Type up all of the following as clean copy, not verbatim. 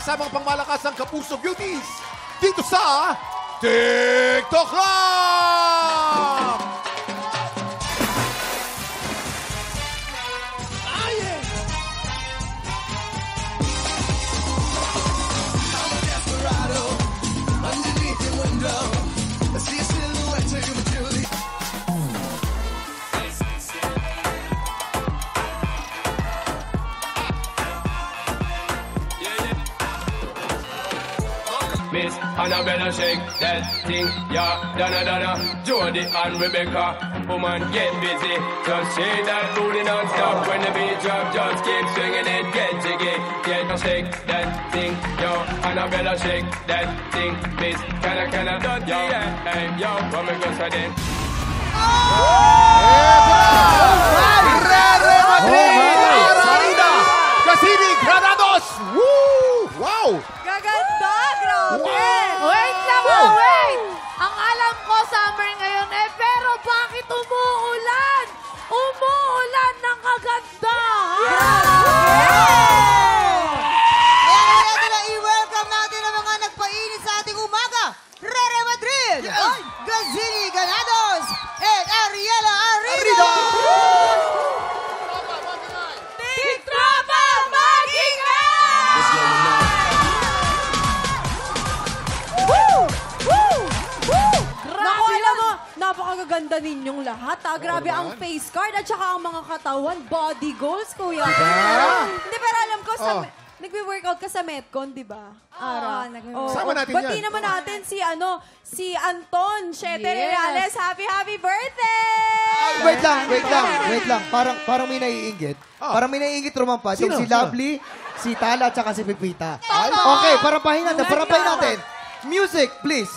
kasama ang pangmalakas ng Kapuso Beauties dito sa TikTok Club! Miss Annabella shake that thing, yeah, Donna, Jody and Rebecca, woman get busy, just shake that booty non-stop. When the beat drop, just keep swinging it, get jiggy, shake that thing, yo, Annabella shake that thing, Miss Canna, yo, hey, yo, come and go so then. Rere Madrid! Ararida! Casini Granados! Woo! Wow! Gaganda! Grabe! Wow! Wait lang, wait! Ang alam ko, summer ngayon pero bakit umuulan? Umuulan ng kagandahan! Kaya i-welcome natin ang mga nagpainit sa ating umaga. Rere Madrid! Gazini Ganados! And Ariela Arrido! Tiktropa Mag-ingay! Naku, alam mo, napakaganda ninyong lahat. Grabe ang face card at saka ang mga katawan. Body goals, kuya. Hindi, pero alam ko, nagwe-workout ka sa Metcon, di ba? Ara. Sama natin Bati yan. naman natin si Anton Shete Reales. Happy birthday! Wait lang. Parang may naiinggit. Parang may naiinggit rumampa. Sino? Si Lovely, si Tala, at saka si Pipita. Okay, parampahin natin. Music, please.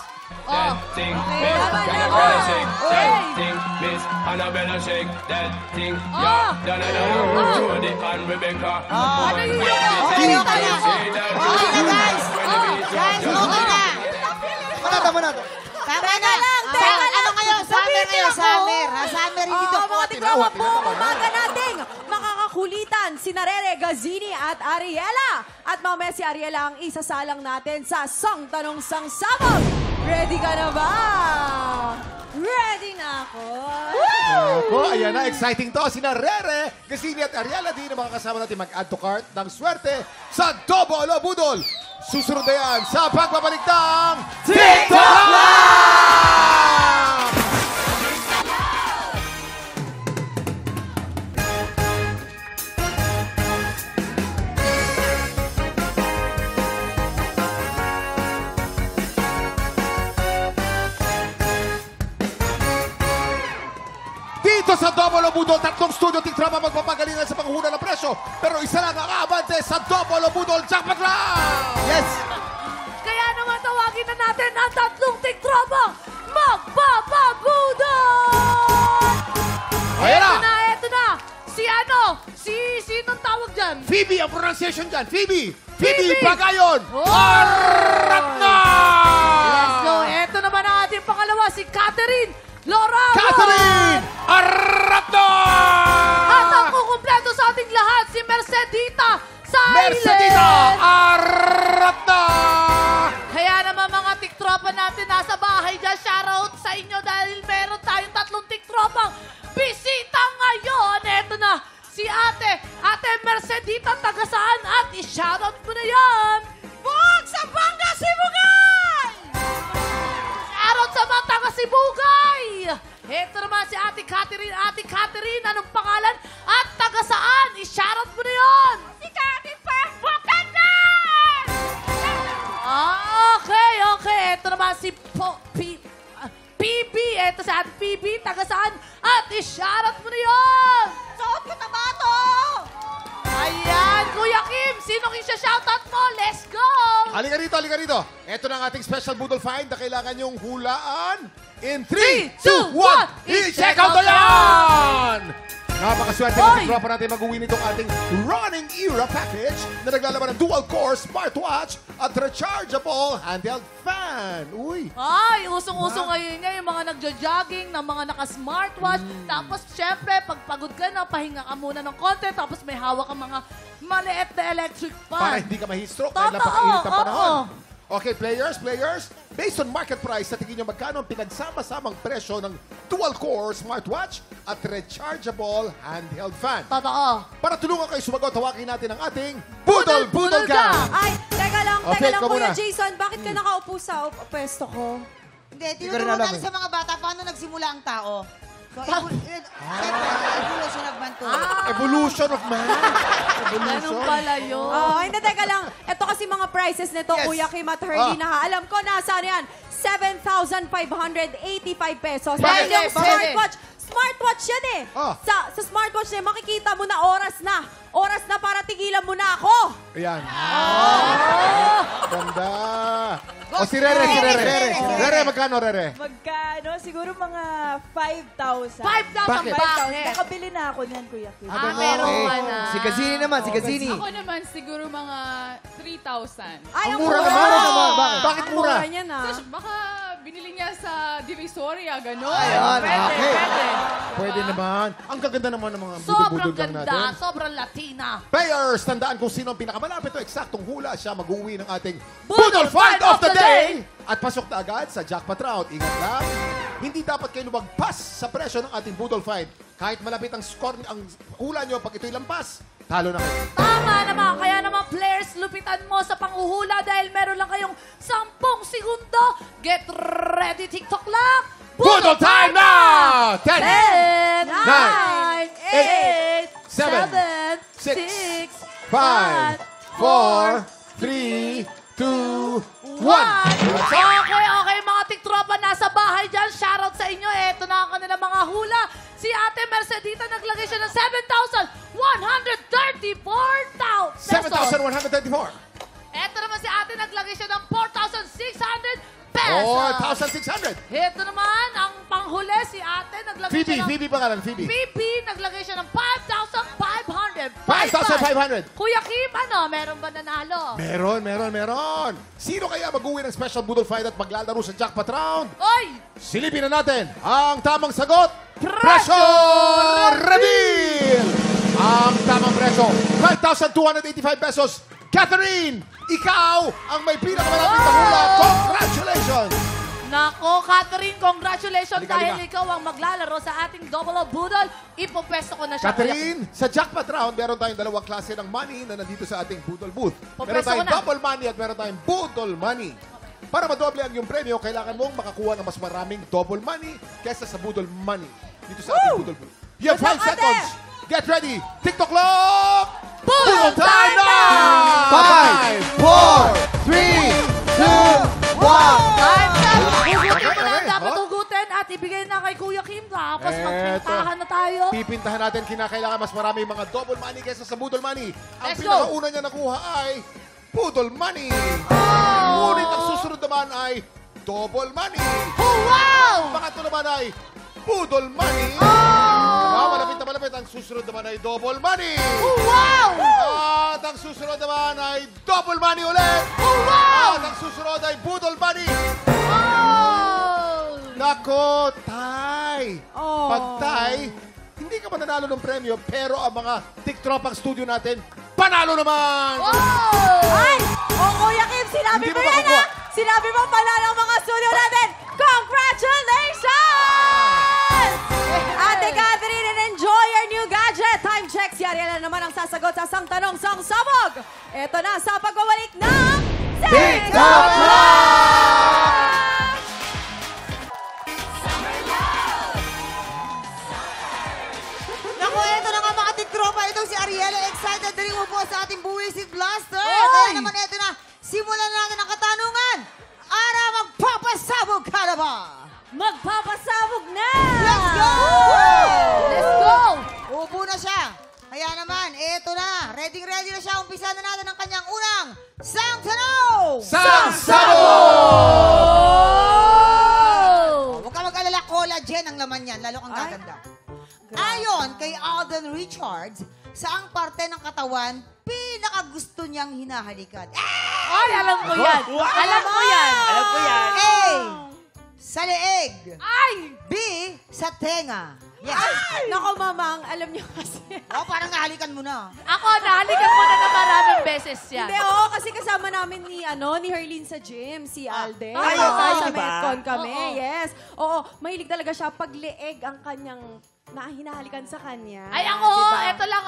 That thing, Miss Annabella shake that thing, Miss Annabella shake that thing, yeah, Donna, Jody and Rebecca. Okay na. Tama na to. Tama na. Ano ngayon? Summer ngayon. Summer, hindi to. Mga tikrawa po, umaga nating makakakulitan si Rere, Gazini at Ariela. At mamaya si Ariela ang isasalang natin sa Sang Tanong Sang Sabog. Ready ka na ba? Ready na ako. Ako, ayan na, exciting to. Sina Rere, Gazini at Ariela din ang mga kasama natin mag-add to cart ng swerte sa Double o Budol. Susunod na yan sa pagbabalik ng TikTok Live! Dito sa Double o Budol, tatlong studio tiktrama magpapagalingan sa panghuna ng presyo. Pero isa lang ang aabante sa Double o Budol Jackpot Round! Yes. Kaya naman tawagin na natin ang tatlong tiktropa magpapabudol! Ayan na! Eto na! Sinong tawag dyan? Phoebe ang pronunciation dyan. Phoebe Phoebe! Pagayon! Oh! Arap na! Let's go! Eto naman ang ating pangalawa, si Catherine Lorawan! Catherine! Arap na! At ang kukumpleto sa ating lahat, si Mercedita Silent! Mercedita! Arap na! Kaya naman mga tiktropa natin nasa bahay dyan, shoutout sa inyo dahil meron tayong tatlong tiktropang bisita ngayon. Eto na, si Ate Mercedita, taga saan? At i-shoutout mo na yan. Buwag sa Banga, Sibugay! Shoutout sa mga taga Sibugay! Eto naman si Ate Catherine, anong pangalan? At taga saan? I-shoutout mo na yan. Si Catherine Bukanan! Okay. Ito naman si PB. Ito si Ate PB. Taga saan? At i-shoutout mo na yun! Suot ko na ba ito? Ayan, Kuya Kim. Sinong i-shoutout mo? Let's go! Halika rito. Ito na ang ating special Budol Find na kailangan yung hulaan. In 3, 2, 1, i-check out na yan! Napakaswerte ng tiktropa natin mag-uwi nitong ating Running Era Package na naglalaman ng dual-core smartwatch at rechargeable handheld fan. Uy! Ay, usong-usong ngayon niya yung mga nagja-jogging, ng mga naka-smartwatch. Tapos, syempre, pag pagod ka na, pahinga ka muna ng konti. Tapos, may hawak ka mga maliit na electric fan. Para hindi ka ma-heat-stroke dahil Totoo, napakainit ng panahon. oo. Okay, players, based on market price, sa tingin nyo magkano ang pinagsama-samang presyo ng dual-core smartwatch at rechargeable handheld fan? Totoo. Para tulungan kayo sumagot, tawakin natin ang ating Budol Gang! Ay, teka lang, Okay, Kuya muna. Jason. Bakit ka nakaupo sa pwesto ko? Hindi, ko rin tinuturo alam natin eh. sa mga bata paano nagsimula ang tao. So, evolution of man to. Evolution of man. Ganun pala yun. Oh, hindi, teka lang. Ito kasi mga prices nito, Yes. Kuya Kim at Herdy, Ah. na alam ko nasaan yan. 7,585 pesos. Bakit? Dahil yung Bakit? smartwatch yan eh. Ah. Sa smartwatch na makikita mo na oras na. Oras na para tigilan mo na ako. Ayan. Oh! Ganda. O si Rere. Rere, magkano, Rere? Magkano? Siguro mga 5,000. 5,000 Bakit? bakit? Nakabili na ako niyan, Kuya Kim. Meron ka na. Si Gazini naman, si Gazini. Ako naman siguro mga 3,000. Ay, Ang mura naman. Bakit? Bakit Ang mura? mura niya na. Kasi baka binili niya sa Divisoria, gano'n. Ayan, okay. Pwede naman. Ang gaganda naman ng mga Sobrang budol-budol gang ganda. natin. Sobrang Latina. Players, tandaan kung sino ang pinakamalapit o eksaktong hula siya mag-uwi ng ating Budol Budol Fight of the Day! Day! At pasok na agad sa jackpot round. Ingat lang, hindi dapat kayo lumagpas sa presyo ng ating Budol Fight. Kahit malapit ang score, ang hula nyo, pag ito'y lampas, talo na kayo. Tama naman. Kaya naman, players, lupitan mo sa panghuhula dahil meron lang kayong 10 segundo. Get ready, TikTok lang. Budol time now! 10, 10, 9, 8, 7, 7, 6, 5, 4, 3, 2, 1. Okay, mga tiktropa nasa bahay dyan. Shoutout sa inyo. Eto na ang kanilang mga hula. Si Ate Mercedita naglagay siya ng 7,134 pesos. 7,134. Eto naman si Ate naglagay siya ng 4,600 pesos. 4,600. Ito naman, ang panghuli, si Ate naglagay Phoebe, siya ng... Phoebe pangalan, Phoebe. Phoebe, naglagay siya ng 5,500 5,500. Kuya Kim, ano, meron ba nanalo? Meron. Sino kaya mag-uwi ng special Budol Fight at maglalaro sa jackpot round? Oy! Silipin na natin ang tamang sagot. Presyo Reveal! Ang tamang presyo, 5,285 pesos. Catherine, ikaw ang may pinakamalapit na hula. Congratulations! Nako, Catherine, congratulations Halika, dahil halika. ikaw ang maglalaro sa ating Double O Budol. Ipopesto ko na siya. Catherine, sa jackpot round, meron tayong dalawang klase ng money na nandito sa ating Budol booth. Meron Pagpreso tayong ko na. double money at meron tayong Budol money. Para madoble ang iyong premyo, kailangan mong makakuha ng mas maraming double money kesa sa Budol money dito sa ating Budol booth. You have 5 Good luck, Ate! seconds. Get ready. TikTok clock. Budol time now! 5, 4, 3, 2, 1. Hugutin mo na Okay, dapat oh. hugutin at ibigay na kay Kuya Kim. Tapos Eto. magpintahan na tayo. Pipintahan natin, kinakailangan mas marami mga double money kaysa sa Budol money. Ang Let's go. pinakauna niya nakuha ay Budol money. Oh! Ngunit ang susunod naman ay double money. Oh, wow! Ang pangatlo naman ay Budol money. Oh! Malapit na malapit. Ang susunod naman ay double money. Oh, wow! At ang susunod naman ay double money ulit. Oh, wow! At ang susunod ay Budol money. Oh! Nako, tay. Oh. Pag tay, hindi ka mananalo ng premyo, pero ang mga tiktropang studio natin, panalo naman! Oh! Ay! Oh, Kuya Kim, sinabi Hindi mo mo yan, makakuha. ha? Sinabi mo pala ng mga studio natin. Congratulations! Ate Catherine, and enjoy your new gadget. Time check. Si Ariela naman ang sasagot sa sang tanong, sang sabog. Ito na sa pagbabalik ng TikTok Naku, eto na nga mga tiktropa. Itong si Ariela, excited na rin mo po sa ating Buwisit Blaster. Oy! Kaya naman eto na, simulan na natin ang katanungan. Ara, magpapasabog ka na ba? Magpapasabog na! Let's go! Let's go! Upo na siya. Kaya naman, eto na. Ready na siya. Umpisa na natin ang kanyang unang sang tanong! Oh! Huwag ka mag-alala, collagen ang laman yan. Lalo kang gaganda. Ayon kay Alden Richards, saang parte ng katawan pinakagusto niyang hinahalikan? Ay, alam ko yan. Alam ko yan. Alam ko yan. A. Sa leeg. Ay! B. Sa tenga. Yes. Nako, mamang, alam niyo kasi. Parang nahalikan mo na. Ako, nahalikan ko na maraming beses yan. Hindi, oo, kasi kasama namin ni Herlene sa gym, si Alden. Ay, Sa diba? Metcon kami, Oo. yes. Oo, mahilig talaga siya pag leeg ang kanyang hinahalikan sa kanya. Ay, ako, eto lang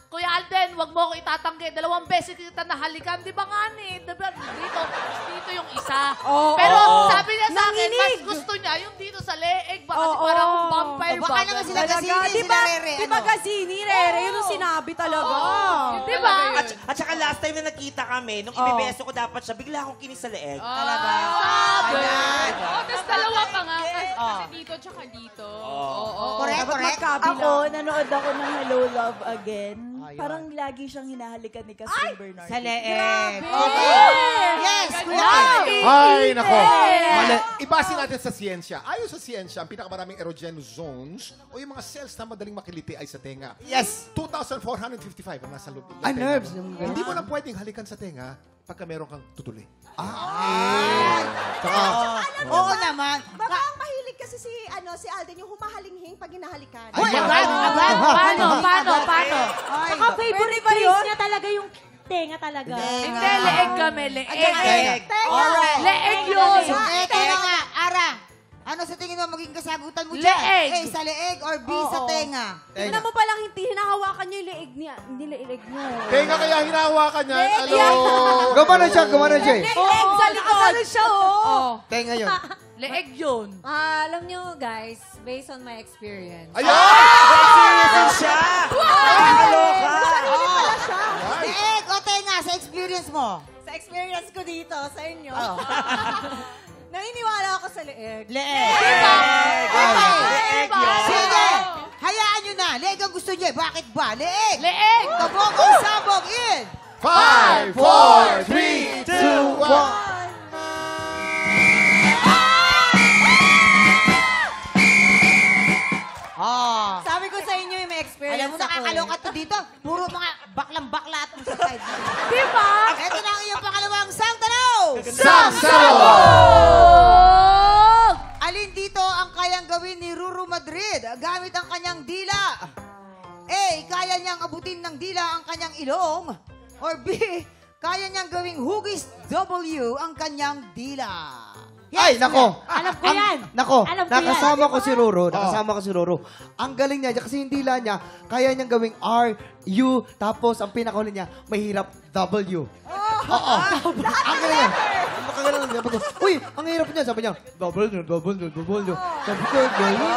Kuya Alden, wag mo ako itatanggi. 2 beses kita nahalikan. Di ba nga ni? Dito yung isa. Oo. Pero Oo. sabi niya sa akin, Nanginig. mas gusto niya yung dito sa leeg. Kasi Oo. parang vampire Baka naman sila Talaga, Gazini, di sila ba? Rere. Di ba Gazini, Rere? Yun yung sinabi talaga. Di ba? At saka last time na nakita kami, nung ibibeso ko dapat siya, bigla akong kinis sa leeg. Talaga. Sabi. Ayan. Oh, tapos dalawa pa nga. Kasi dito tsaka dito. Oo. Correct, Dapat correct. magkabila. Ako, nanood ako ng Hello Love Again. Parang lagi siyang hinahalikan ni Catherine Bernardo. Sa leeg. Okay. Yes, kuya. Ay, nako. Mali. Ibasin natin sa siyensya. Ayon sa siyensya, ang pinakamaraming erogenous zones o yung mga cells na madaling makiliti ay sa tenga. Yes. 2,455 ang nasa loob. ng Ah, tenga nerves. mo. Hindi mo lang pwedeng halikan sa tenga pagka meron kang tutuli. Tsaka, Oo naman. Baka ang mahilig kasi si Alden yung humahalinghing pag hinahalikan. Uy, agad. Paano? Saka favorite place niya talaga yung tenga talaga. Hindi, leeg kami, leeg. Leeg. Alright. Leeg yun. Tenga nga. Ara, ano sa tingin mo magiging kasagutan mo dyan? Leeg. A, sa leeg or B, sa tenga? Tingnan mo palang hindi hinahawakan niya yung leeg niya. Hindi leeg niya. Tenga kaya hinahawakan niya. Ano? gumana siya eh. Leeg sa likod. siya, oh. Tenga yun. Leeg yun. Alam niyo guys, based on my experience. Ayun! Seryoso siya! Nakakaloka! Leeg o tenga sa experience mo? Sa experience ko dito, sa inyo. Naniniwala ako sa leeg. Leeg. Leeg yun. Sige. Hayaan nyo na. Leeg ang gusto niya. Bakit ba? Leeg. Leeg. Kabog o sabog in. 5, 4, 3, 2, 1. Sabi ko sa inyo yung may experience Alam mo, nakakaloka to dito. Puro mga baklang-bakla at sa side. Diba? Ito na ang iyong pangalawang sang tanaw. Alin dito ang kayang gawin ni Ruru Madrid gamit ang kanyang dila? A. Kaya niyang abutin ng dila ang kanyang ilong. Or B. Kaya niyang gawing hugis W ang kanyang dila. Ay, nako. Alam ko yan. Nako, Alam ko yan. nakasama ko si Roro. Ang galing niya, kasi yung dila niya, kaya niyang gawing R, U, tapos ang pinakahuli niya, mahirap W. Oo. Ang galing niya. Makagalang niya. Uy, ang hirap niya. Sabi niya, W. Sabi ko, galing mo.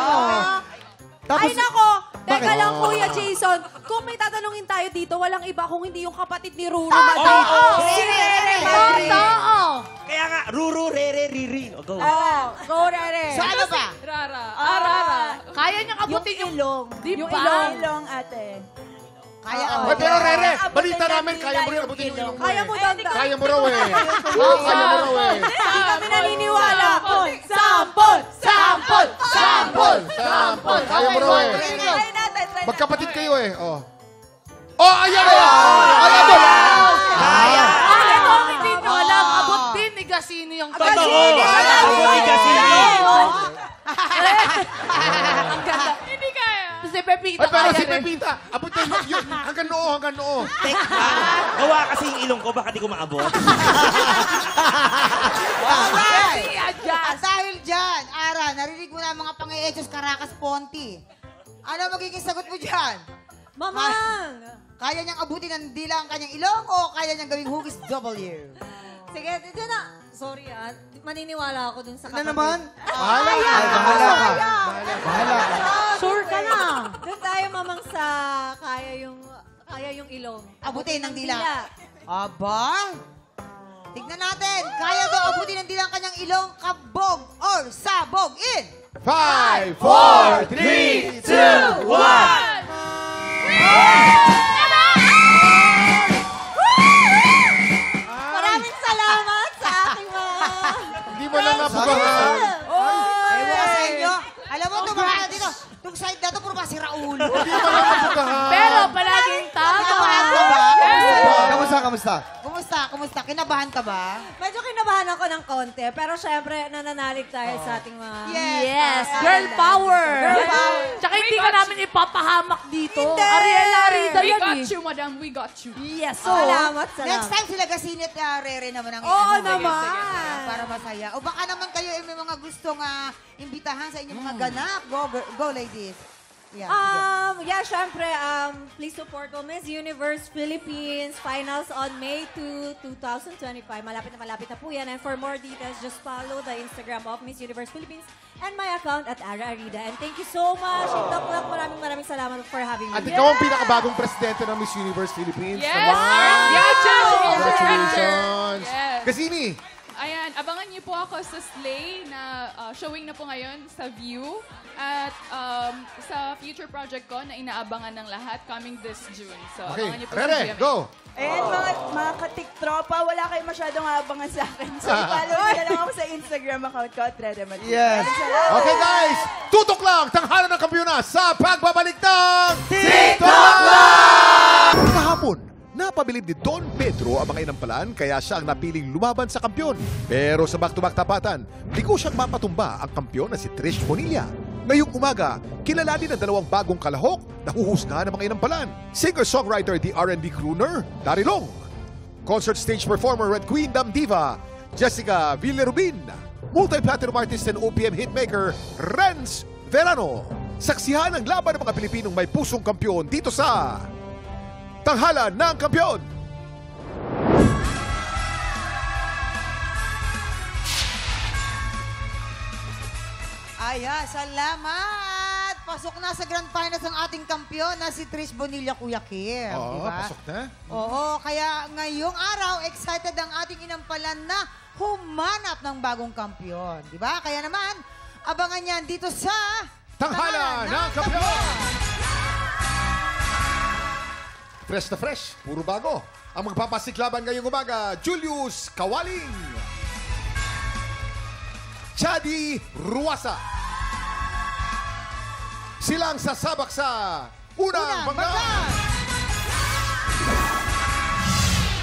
Tapos, Ay nako, teka Bakit? lang Kuya Jason, kung may tatanungin tayo dito, walang iba kung hindi yung kapatid ni Ruru Madrid. Si Rere Madrid. Totoo. Kaya nga, Ruru, Rere, Riri. O, go. Go Rere. So ano ba? Rara. Rara. Kaya niyang abutin yung... ilong. Di Yung ba? ilong, ate. Kaya Ay, pero Rere, Abutin balita ng namin, dila kaya mo rin yung abutin yung ilong. ilong mo Kaya mo eh. daw. Kaya mo raw eh. Kaya mo raw eh. Hindi kami naniniwala. Sampol! Sampol! Sampol! Sampol! Kaya mo raw eh. Try natin. Magkapatid kayo eh. Oh, ayan na! Ayan na! Kaya! Ay, ito ang hindi nyo alam. Abot din ni Gazini yung Totoo! Gazini! Ako ni Gazini! Ang ganda. Hindi kaya. Si Pepito Ay, pero kaya si rin. Pepita, abot yun. Hanggang noo. Gawa kasi yung ilong ko, baka di ko maabot. Alright! Adjust. At dahil dyan, Ara, narinig mo na ang mga pang-eechos Caracas Ponti. Ano magiging sagot mo dyan? Mamang! Kaya niyang abutin ng dila ang kanyang ilong o kaya niyang gawing hugis W? Sige, dito na. Sorry maniniwala ako dun sa ano naman? Bahala ka. Bahala ka. Sure ka na. Doon tayo mamang sa kaya yung ilong. Abutin ng dila. Aba? Tignan natin. Kaya daw abutin ng dila ang kanyang ilong, kabog or sabog in. 5, 4, 3, 2, 1. Maraming salamat sa aking mga... Hindi mo lang napubangan. Ewan ko sa inyo. Alam mo, ito mga dito. Itong side na ito, puro ka, si Raulo. Hindi mo lang nabugahan. Pero palaging tama. Kinabahan ka ba? Kamusta? Kinabahan ka ba? Medyo kinabahan ako ng konti, pero syempre, nananalig tayo sa ating mga... Yes, girl power. Girl power. Tsaka hindi ka namin ipapahamak dito. Hindi. Ariela Arida We yan got eh. you, madam. We got you. Yes, Salamat. Next time sila Gasini at Rere naman ang Oo ano, naman. para masaya. O baka naman kayo may mga gustong imbitahan sa inyong mga ganap. Go ladies. Yeah, Yeah, syempre, please support Miss Universe Philippines. Finals on May 2, 2025. Malapit na po yan. And for more details, just follow the Instagram of Miss Universe Philippines and my account at Ara Arida. And thank you so much. Maraming salamat for having me. At ikaw ang pinakabagong presidente ng Miss Universe Philippines. Yes! Naman. Congratulations! Yes. Gasini, Ayan, abangan niyo po ako sa Slay na showing na po ngayon sa View. At sa future project ko na inaabangan ng lahat coming this June. So, abangan niyo po sa Rere, GMA. go! And mga katiktropa, wala kayo masyadong abangan sa akin. So, follow niyo na lang ako sa Instagram account ko at Rere Madrid. Yes. Okay guys, tutok lang, tanghalan ng kampiyona sa pagbabalik ng TikTok Lang! Kahapon, napabilib ni Don Pedro ang mga inampalan kaya siya ang napiling lumaban sa kampiyon. Pero sa back-to-back tapatan, di ko siyang mapatumba ang kampiyon na si Trish Bonilla. Ngayong umaga, kilalanin ang dalawang bagong kalahok na huhusgahan ng mga inampalan. Singer-songwriter di R&B crooner, Darilong. Concert stage performer Red Queen Dam Diva, Jessica Villarubin. Multi-platinum artist and OPM hitmaker, Renz Verano. Saksihan ang laban ng mga Pilipinong may pusong kampiyon dito sa Tanghalan ng Kampiyon. Ayan, salamat! Pasok na sa Grand Finals ang ating kampiyon na si Trish Bonilla, Kuya Kim. Oo, diba? pasok na. Oo, kaya ngayong araw, excited ang ating inampalan na humanap ng bagong kampiyon. Di ba? Kaya naman, abangan yan dito sa Tanghalan ng Kampiyon! Fresh na fresh, puro bago. Ang magpapasiklaban ngayong umaga, Julius Kawaling. Chadi Ruasa. Silang sasabak sa unang banggaan.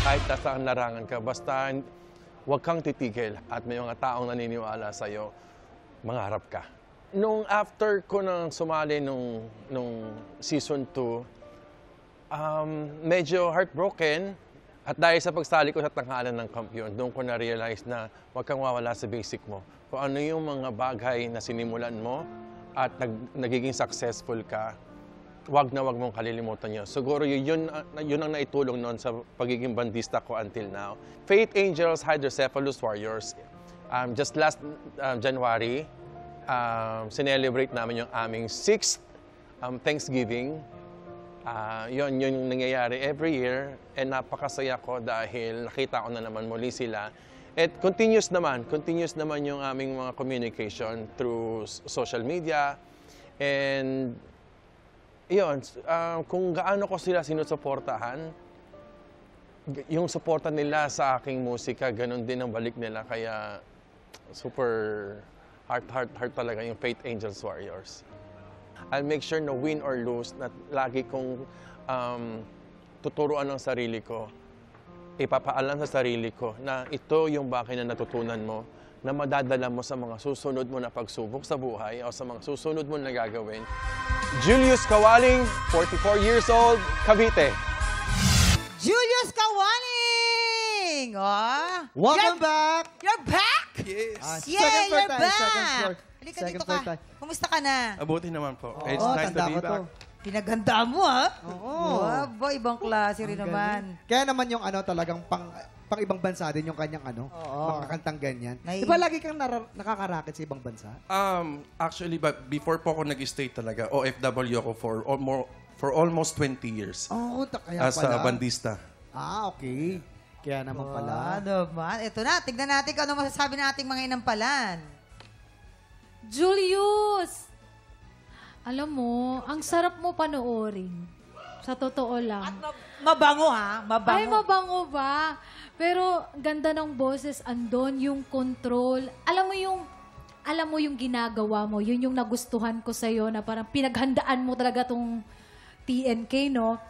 Kahit nasaan larangan ka, basta huwag kang titigil at may mga taong naniniwala sa'yo, mangarap ka. Nung after ko nang sumali nung season 2, medyo heartbroken. At dahil sa pagsali ko sa Tanghalan ng Kampiyon, doon ko na-realize na huwag kang mawala sa basic mo. Kung ano yung mga bagay na sinimulan mo at nagiging successful ka, wag na wag mong kalilimutan yun. Siguro yun ang naitulong noon sa pagiging bandista ko until now. Faith Angels Hydrocephalus Warriors, just last January, sinelebrate namin yung aming 6th Thanksgiving. Yun yung nangyayari every year and napakasaya ko dahil nakita ko na naman muli sila. At continuous naman yung aming mga communication through social media. And yun, kung gaano ko sila sinusuportahan, yung suporta nila sa aking musika, ganun din ang balik nila. Kaya super heart talaga yung Faith Angels Warriors. I'll make sure na win or lose, na lagi kong tuturuan ng sarili ko, ipapaalam sa sarili ko na ito yung bagay na natutunan mo, na madadala mo sa mga susunod mo na pagsubok sa buhay o sa mga susunod mo na gagawin. Julius Kawaling, 44 years old, Cavite. Julius Kawaling! Oh. Welcome back! You're back? Yes. Yeah, you're back! Second floor. Halika dito ka. Kumusta ka na? Mabuti naman po. It's Oo, nice to tanda be ko back. to. Pinaganda mo, ha? Oo. Aba, ibang klase rin naman. Kaya naman yung talagang pang ibang bansa din yung kanyang mga kantang ganyan. Di ba lagi kang nakakarakit sa ibang bansa? Actually, but before po ako nag-stay talaga, OFW ako for almost 20 years. Oo, kaya as pala. a bandista. Okay. Kaya naman pala. Naman. Ito na, tignan natin kung ano masasabi ng ating mga inampalan. Julius! Alam mo, ang sarap mo panoorin. Sa totoo lang. At mabango, ha? Mabango. Ay, mabango ba? Pero ganda ng boses, andon yung control. Alam mo yung alam mo yung ginagawa mo, yun yung nagustuhan ko sa'yo na parang pinaghandaan mo talaga tong TNK, no?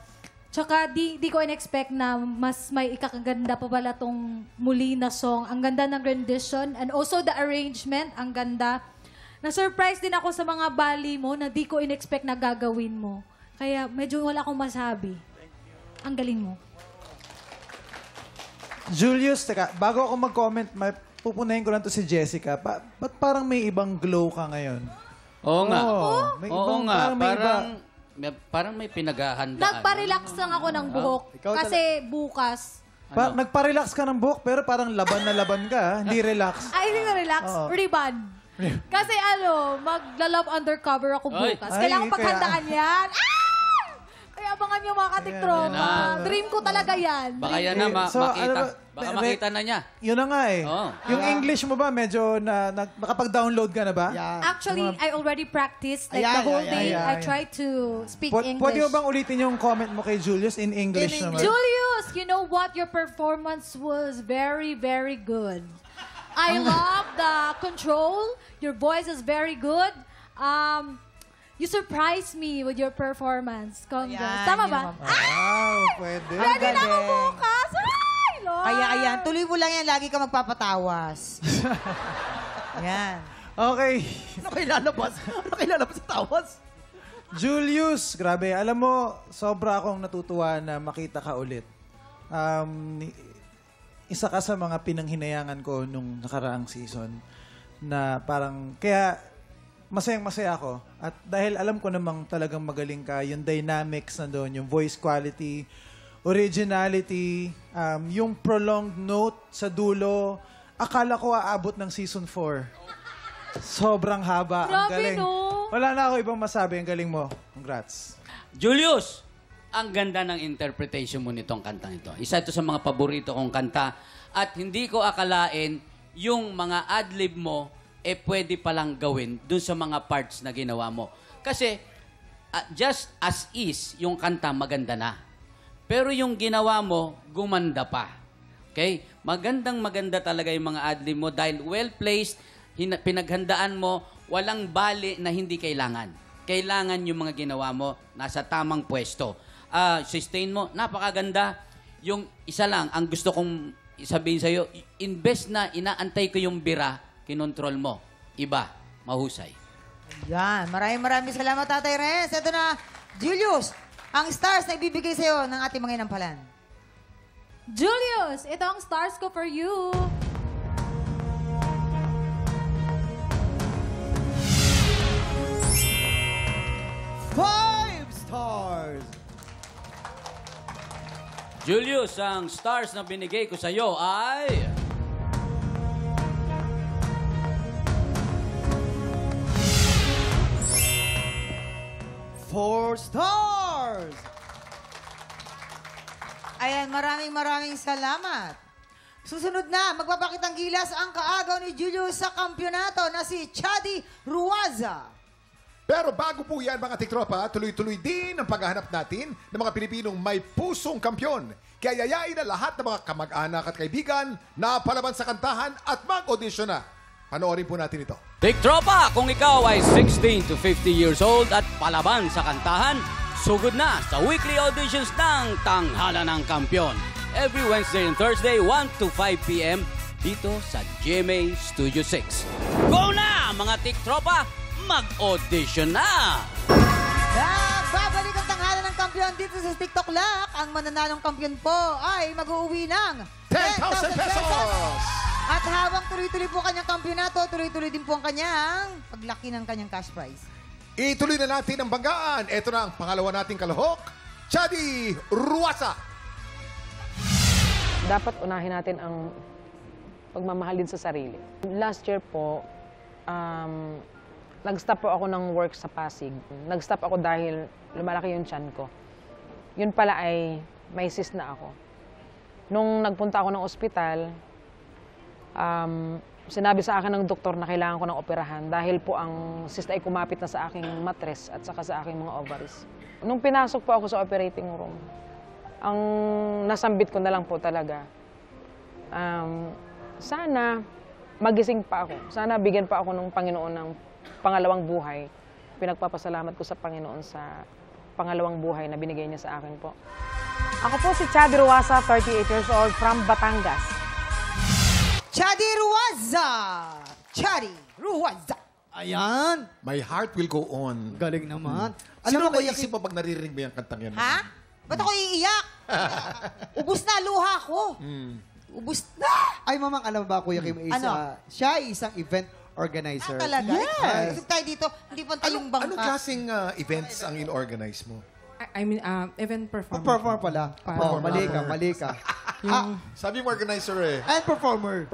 Tsaka di ko in-expect na mas may ikakaganda pa pala tong muli na song. Ang ganda ng rendition and also the arrangement, ang ganda. Na-surprise din ako sa mga bali mo na di ko in-expect na gagawin mo. Kaya medyo wala akong masabi. Ang galing mo. Julius, teka, bago ako mag-comment, pupunahin ko lang to si Jessica. Ba't parang may ibang glow ka ngayon? Oo nga. May Oo ibang, nga, parang may pinaghahandaan. Nagpa-relax lang ako ng buhok. Kasi bukas. Nagpa-relax ka ng buhok, pero parang laban na laban ka. Hindi relax. Ay, hindi na relax. Oo. Ribbon. Kasi magla-love undercover ako bukas. Ay, Kailangan paghandaan yan. Kaya abangan nyo mga katiktropa. Dream ko talaga yan. Baka yan na makita. Baka makita na niya. Yun na nga eh. Yung English mo ba, medyo nakapag-download ka na ba? Actually, I already practiced like the whole day. I tried to speak English. Pwede mo bang ulitin yung comment mo kay Julius in English naman? Julius, you know what? Your performance was very, very good. I love the control. Your voice is very good. You surprised me with your performance. Congrats. Tama ba? Pwede. Ready na ako bukas. Ay, Lord. Kaya ayan, tuloy mo lang yan. Lagi ka magpapatawas. Ayan. Okay. Ano kayo lalabas sa tawas? Julius, grabe. Alam mo, sobra akong natutuwa na makita ka ulit. Isa ka sa mga pinanghinayangan ko nung nakaraang season na parang, kaya masayang-masaya ako. At dahil alam ko namang talagang magaling ka, yung dynamics na doon, yung voice quality, originality, yung prolonged note sa dulo, akala ko aabot ng season 4. Sobrang haba. Ang galing. No? Wala na ako ibang masabi. Ang galing mo. Congrats. Julius, ang ganda ng interpretation mo nitong kantang ito. Isa ito sa mga paborito kong kanta. At hindi ko akalain yung mga adlib mo pwede palang gawin dun sa mga parts na ginawa mo. Kasi, just as is, yung kanta maganda na. Pero yung ginawa mo, gumanda pa. Okay? Maganda talaga yung mga adlib mo dahil well-placed, pinaghandaan mo, walang bali na hindi kailangan. Kailangan yung mga ginawa mo, nasa tamang pwesto. Sustain mo, napakaganda. Yung isa lang, ang gusto kong sabihin sa'yo, invest na inaantay ko yung bira, kinontrol mo. Iba, mahusay. Yan. Maraming salamat, Tatay Renz. Ito na, Julius, ang stars na ibibigay sa'yo ng ating mga inampalan. Julius, ito ang stars ko for you. Stars! Julius, ang stars na binigay ko sa'yo ay... 4 stars! Ayan, maraming salamat. Susunod na, magpapakitang gilas ang kaagaw ni Julius sa kampyonato na si Chadi Ruaza. Pero bago po yan mga tiktropa, tuloy-tuloy din ang paghahanap natin ng mga Pilipinong may pusong kampyon. Kaya yayain na lahat ng mga kamag-anak at kaibigan na palaban sa kantahan at mag-audition na. Panoorin po natin ito. Tiktropa, kung ikaw ay 16 to 50 years old at palaban sa kantahan, sugod na sa weekly auditions ng Tanghala ng Kampiyon. Every Wednesday and Thursday, 1 to 5 p.m. dito sa GMA Studio 6. Go na, mga tiktropa! Mag-audition na! Nagbabalik ang Tanghala ng Kampiyon dito sa TikTok Lock. Ang mananalong kampiyon po ay mag-uuwi ng 10,000 pesos! At habang tuloy-tuloy po kanyang kampyonato, tuloy-tuloy din po ang kanyang paglaki ng kanyang cash prize. Ituloy na natin ang banggaan. Ito na ang pangalawa nating kalahok, Chadi Ruaza. Dapat unahin natin ang pagmamahal din sa sarili. Last year po, nag-stop po ako ng work sa Pasig. Nag-stop ako dahil lumalaki yung tiyan ko. Yun pala ay may cyst na ako. Nung nagpunta ako ng ospital, sinabi sa akin ng doktor na kailangan ko ng operahan dahil po ang cyst ay kumapit na sa aking matres at saka sa aking mga ovaries. Nung pinasok po ako sa operating room, ang nasambit ko na lang po talaga, sana magising pa ako. Sana bigyan pa ako ng Panginoon ng pangalawang buhay. Pinagpapasalamat ko sa Panginoon sa pangalawang buhay na binigay niya sa akin po. Ako po si Chadi Ruasa, 38 years old, from Batangas. Chadi Ruaza! Chadi Ruaza! Ayan. My heart will go on. Galing naman. Alam mo, Kuya naisip mo pag naririnig mo yung kantang yan? Ha? Ba't ako iiyak? Ubus na luha ko. Ubus na! Ay, mamang, alam mo ba, Kuya Kim, siya ay isang event organizer. Talaga? Yes. Isip tayo dito, hindi pa tayong bangka. Anong klaseng events ang in-organize mo? I mean, event performer. Performer pala. Oo, mali ka. Sabi mo organizer eh. And performer.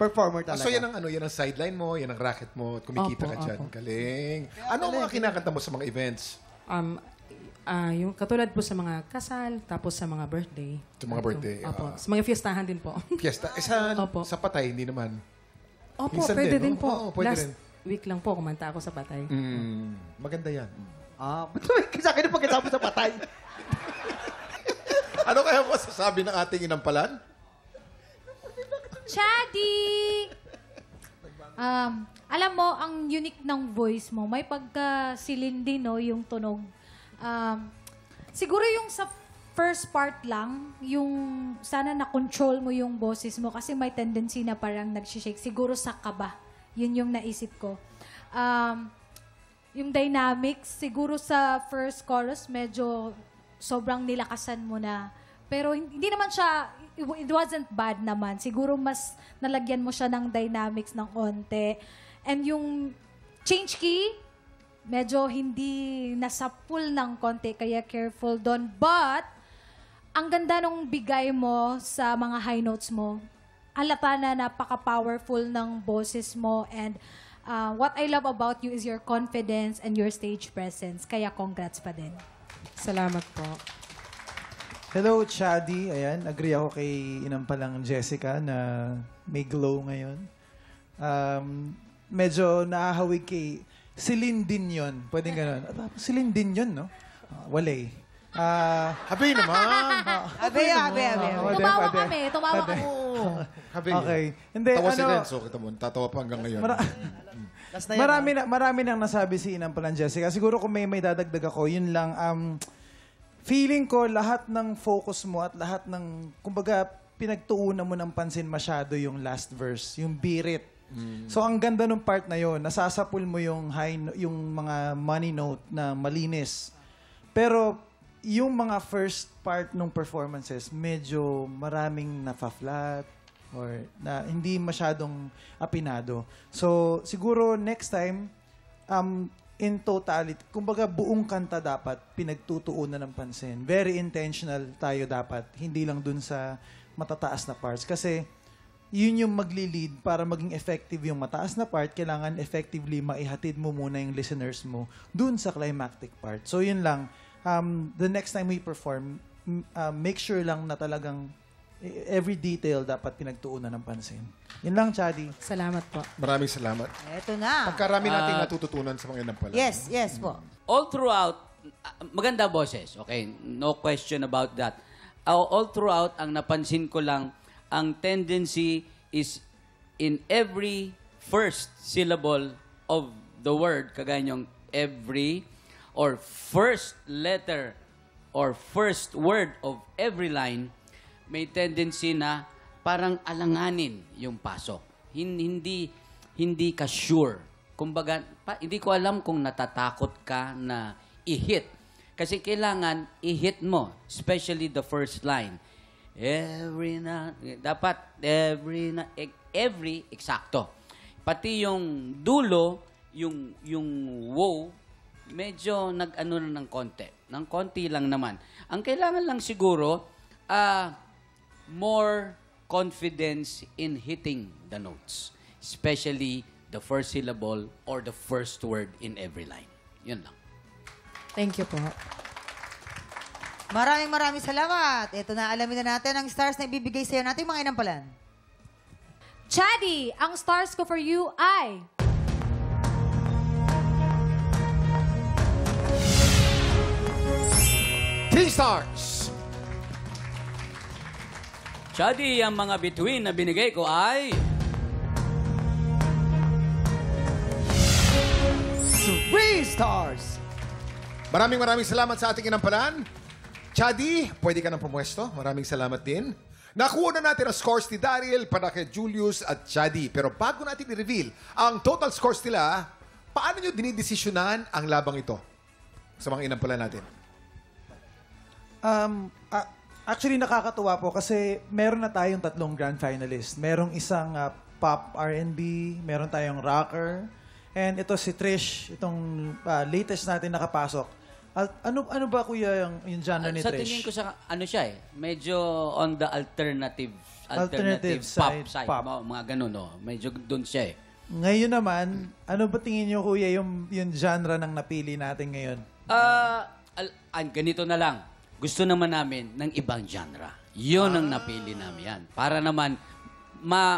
Performer talaga. So yan ang yan ang sideline mo, yan ang racket mo, at kumikita ka dyan. Galing. Ano ang mga kinakanta mo sa mga events? Yung katulad po sa mga kasal, tapos sa mga birthday. Sa mga birthday. Opo. Sa mga fiestahan din po. Fiesta? Sa patay, hindi naman. Opo, Minsan pwede din po. Oo, pwede Last rin. week lang po, kumanta ako sa patay. Maganda yan. Sa akin yung pagkatapos sa patay. Ano kaya masasabi ng ating inampalan? Chadi! Alam mo, ang unique ng voice mo, may pagkasilindi, no, yung tunog. Siguro yung sa first part lang, yung sana na-control mo yung boses mo kasi may tendency na parang nag-shake. Siguro sa kaba. Yun yung naisip ko. Yung dynamics, siguro sa first chorus, medyo sobrang nilakasan mo na. Pero hindi naman siya, it wasn't bad naman. Siguro mas nalagyan mo siya ng dynamics ng konti. And yung change key, medyo hindi nasa full ng konti, kaya careful doon. But, ang ganda nung bigay mo sa mga high notes mo. Alata na napaka-powerful ng boses mo. And what I love about you is your confidence and your stage presence. Kaya congrats pa din. Salamat po. Hello, Chadi. Ayan, agree ako kay inampalang Jessica na may glow ngayon. Medyo nakahawig kay Celine din yun. Pwedeng ganun. Celine din yun, no? Walay. Habi naman. Habi. Tumawa kami. Okay. Hindi, tawa si Renzo. Kita mo, tatawa pa hanggang ngayon. Marami nang nasabi si inampalang Jessica. Siguro kung may dadagdag ako, yun lang. Feeling ko lahat ng focus mo at lahat ng, kumbaga, pinagtuunan mo ng pansin masyado yung last verse, yung birit. So ang ganda ng part na yon, nasasapul mo yung yung mga money note na malinis. Pero yung mga first part ng performances, medyo maraming nafa-flat or na hindi masyadong apinado. So siguro next time, in totality, kumbaga buong kanta dapat pinagtutuunan ng pansin. Very intentional tayo dapat, hindi lang dun sa matataas na parts. Kasi yun yung magli-lead para maging effective yung mataas na part, kailangan effectively maihatid mo muna yung listeners mo dun sa climactic part. So yun lang, the next time we perform, make sure lang na talagang every detail dapat pinagtuunan ng pansin. Yun lang, Chadi. Salamat po. Maraming salamat. Eto na. Pagkarami natin natututunan sa mga inampalan. Yes po. All throughout, maganda boses. Okay, no question about that. All throughout, ang napansin ko lang, ang tendency is in every first syllable of the word, kagaya niyong every, or first letter, or first word of every line, may tendency na parang alanganin yung pasok. Hindi ka sure. Kumbaga, hindi ko alam kung natatakot ka na i-hit. Kasi kailangan i-hit mo, especially the first line. Every, eksakto. Pati yung dulo, yung wow, medyo nag-ano na ng konti. Ng konti lang naman. Ang kailangan lang siguro, more confidence in hitting the notes. Especially the first syllable or the first word in every line. Yun lang. Thank you po. Maraming salamat. Ito na, alamin na natin ang stars na ibibigay sa'yo natin mga inampalan. Chadi, ang stars ko for you ay... 3 stars. Chadi, ang mga bituin na binigay ko ay... stars. Maraming salamat sa ating inampanan. Chadi, pwede ka nang pumwesto. Maraming salamat din. Nakuha na natin ang scores ni Daryl para kay Julius at Chadi. Pero bago natin i-reveal ang total scores nila, paano nyo dinidesisyonan ang labang ito sa mga inampalan natin? Actually, nakakatuwa po kasi meron na tayong 3 grand finalists. Merong isang pop R&B, meron tayong rocker, and ito si Trish, itong latest natin nakapasok. Ano ba kuya yung genre ni sa Trish? tingin ko sa siya medyo on the alternative side, pop side. pop. Mga ganun, no? Medyo doon siya Ngayon naman, ano ba tingin niyo kuya yung genre ng napili natin ngayon? Ganito na lang. Gusto naman namin ng ibang genre. Yun ang napili namin yan. Para naman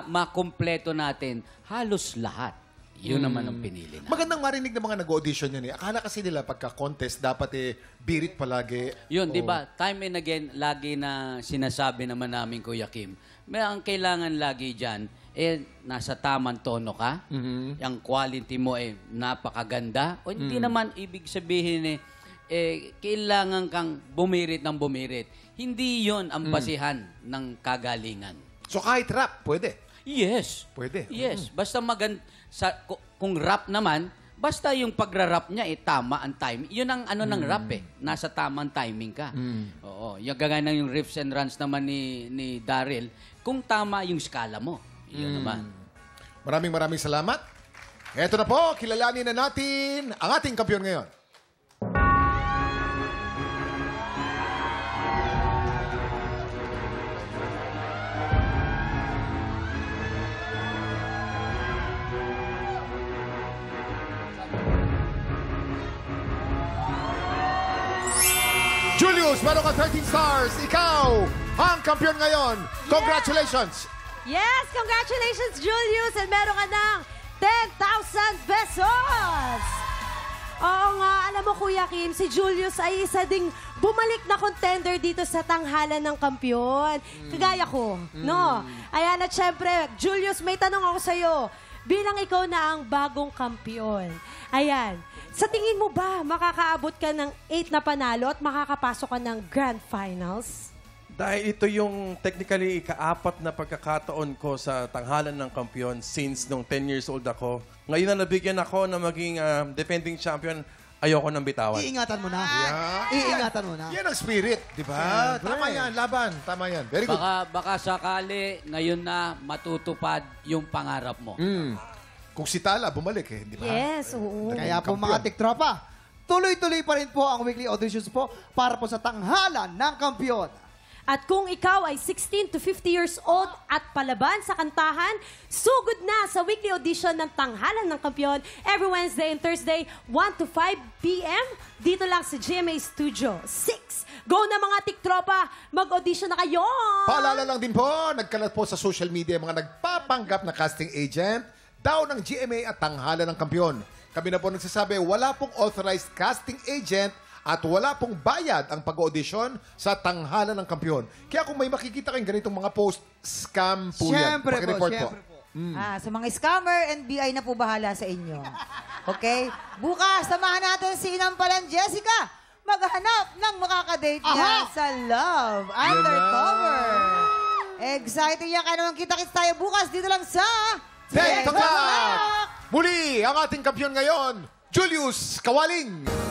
makumpleto natin halos lahat. Yun naman ang pinili na. Magandang marinig ng mga nag-audition yun eh. Akala kasi nila pagka-contest, dapat birit palagi. Yun, di ba? Time and again, lagi na sinasabi naman namin, Kuya Kim, may ang kailangan lagi dyan, nasa tamang tono ka, ang quality mo napakaganda, o hindi naman ibig sabihin kailangan kang bumirit ng bumirit. Hindi yon ang basihan ng kagalingan. So kahit rap, pwede? Yes. Pwede? Yes. Basta kung rap naman, basta yung pagra-rap niya, tama ang time. Yun ang ng rap Nasa tamang timing ka. Oo. Yung gagaya ng yung riffs and runs naman ni Daryl, kung tama yung skala mo. Yun naman. Maraming salamat. Eto na po, kilalanin na natin ang ating kampiyon ngayon. Julius, meron ka 13 stars. Ikaw, ang kampiyon ngayon. Congratulations! Yes, congratulations, Julius! And meron ka ng 10,000 pesos! Oo nga, alam mo, Kuya Kim, si Julius ay isa ding bumalik na contender dito sa tanghalan ng kampiyon. Kagaya ko, no? Ayan, at syempre, Julius, may tanong ako sa'yo. Bilang ikaw na ang bagong kampiyon, ayan, sa tingin mo ba makakaabot ka ng 8 na panalo at makakapasok ka ng Grand Finals? Dahil ito yung technically ika-4 na pagkakataon ko sa tanghalan ng kampiyon since nung 10 years old ako. Ngayon na nabigyan ako na maging defending champion, ayoko nang bitawan. Iingatan mo na. Iingatan mo na. Yan ang spirit, di ba? Tama yan, laban. Tama yan. Very good. Baka sakali, ngayon na matutupad yung pangarap mo. Kung si Tala, bumalik di ba? Yes, oo. Kaya po mga tiktropa, tuloy-tuloy pa rin po ang weekly auditions po para po sa tanghalan ng kampiyon. At kung ikaw ay 16 to 50 years old at palaban sa kantahan, sugod na sa weekly audition ng Tanghalan ng Kampiyon every Wednesday and Thursday, 1 to 5 p.m. Dito lang sa GMA Studio 6. Go na mga tiktropa, mag-audition na kayo! Paalala lang din po, nagkalat po sa social media mga nagpapanggap na casting agent daw ng GMA at Tanghalan ng Kampiyon. Kami na po nagsasabi, wala pong authorized casting agent at wala pong bayad ang pag-audition sa Tanghalan ng Kampiyon. Kaya kung may makikita kayong ganitong mga post, scam po yan. Siyempre Pakireport po. Sa mga scammer, NBI na po bahala sa inyo. Okay? Bukas, samahan natin si Inampalan Jessica. Maghanap ng makakadate niya sa Love Undercover. Exciting yan. Kaya naman kita-kits tayo bukas dito lang sa TikTok! Muli, ang ating kampiyon ngayon, Julius Kawaling.